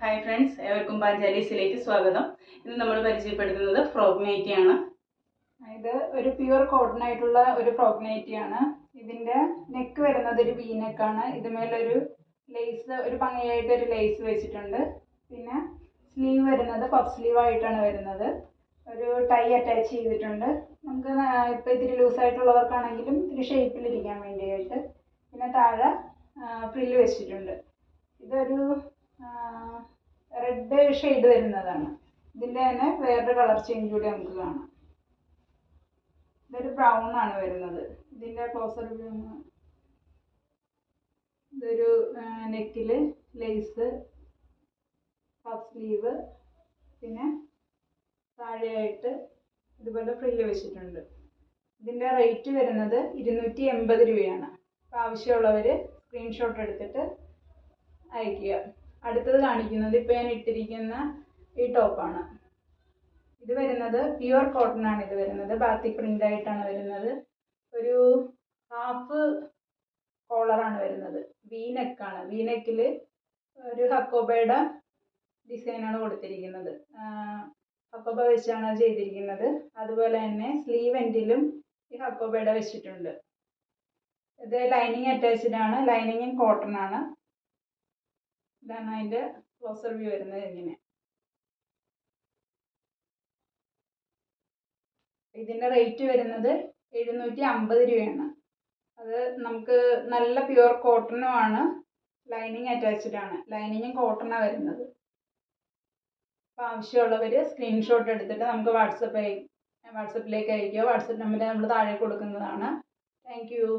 Hi friends, ഏവർക്കും പാഞ്ചാലീസിലേക്ക് സ്വാഗതം. ഇന്ന് നമ്മൾ പരിചയപ്പെടുത്തുന്നത് ഫ്രോക്ക് നൈറ്റിയാണ്. ഇത് ഒരു പ്യുവർ കോട്ടൺ ആയിട്ടുള്ള ഒരു ഫ്രോക്ക് നൈറ്റിയാണ്. ഇതിന്റെ നെക്ക് വരുന്നത് ഒരു വി നെക്കാണ്. ഇതുമേലൊരു ലേസ്, ഒരു ഭംഗിയായിട്ട് ഒരു ലേസ് വെച്ചിട്ടുണ്ട്. പിന്നെ സ്ലീവ് വരുന്നത് പഫ് സ്ലീവ് ആയിട്ടാണ് വരുന്നത്. ഒരു ടൈ അറ്റാച്ച് ചെയ്തിട്ടുണ്ട്. നമുക്ക് ഇപ്പോൾ ഇത്തിരി ലൂസായിട്ടുള്ളവർക്കാണെങ്കിലും ഇത്തിരി ഷേപ്പിലിരിക്കാൻ വേണ്ടിയിട്ട്. പിന്നെ താഴെ ഫ്രില്ല് വെച്ചിട്ടുണ്ട്. ഇതൊരു റെഡ് ഷെയ്ഡ് വരുന്നതാണ്. ഇതിൻ്റെ തന്നെ വേറൊരു കളർ ചേഞ്ച് കൂടി നമുക്ക് കാണാം. ഇതൊരു ബ്രൗൺ ആണ് വരുന്നത്. ഇതിൻ്റെ ക്ലോസർ വ്യൂ, ഇതൊരു നെക്കിൽ ലേസ്, പഫ് സ്ലീവ്, പിന്നെ താഴെയായിട്ട് ഇതുപോലെ ഫ്രില്ല് വെച്ചിട്ടുണ്ട്. ഇതിൻ്റെ റേറ്റ് വരുന്നത് 280 രൂപയാണ്. അപ്പോൾ ആവശ്യമുള്ളവർ സ്ക്രീൻഷോട്ട് എടുത്തിട്ട് അയക്കുക. അടുത്തത് കാണിക്കുന്നത് ഇപ്പോൾ ഞാൻ ഇട്ടിരിക്കുന്ന ഈ ടോപ്പാണ്. ഇത് വരുന്നത് പ്യുവർ കോട്ടൺ ആണ്. ഇത് വരുന്നത് ബാത്തിക് പ്രിന്റ് ആയിട്ടാണ് വരുന്നത്. ഒരു ഹാഫ് കോളറാണ് വരുന്നത്. വി നെക്കാണ്. വി നെക്കിൽ ഒരു ഹക്കോബയുടെ ഡിസൈനാണ് കൊടുത്തിരിക്കുന്നത്. ഹക്കോബ വെച്ചാണ് ചെയ്തിരിക്കുന്നത്. അതുപോലെ തന്നെ സ്ലീവ് എൻഡിലും ഈ ഹക്കോബയുടെ വെച്ചിട്ടുണ്ട്. ഇത് ലൈനിങ് അറ്റാച്ച്ഡ് ആണ്. ലൈനിങ്ങും കോട്ടൺ ആണ്. ഇതാണ് അതിൻ്റെ ക്ലോസർ വ്യൂ വരുന്നത്. ഇങ്ങനെ ഇതിൻ്റെ റേറ്റ് വരുന്നത് 750 രൂപയാണ്. അത് നമുക്ക് നല്ല പ്യുവർ കോട്ടണും ആണ്. ലൈനിങ് അറ്റാച്ച്ഡ് ആണ്. ലൈനിങ്ങും കോട്ടണാണ് വരുന്നത്. അപ്പോൾ ആവശ്യമുള്ളവർ സ്ക്രീൻഷോട്ട് എടുത്തിട്ട് നമുക്ക് വാട്സപ്പിലേക്ക് അയക്കുക. വാട്സപ്പ് നമ്പർ നമ്മൾ താഴെ കൊടുക്കുന്നതാണ്. Thank you.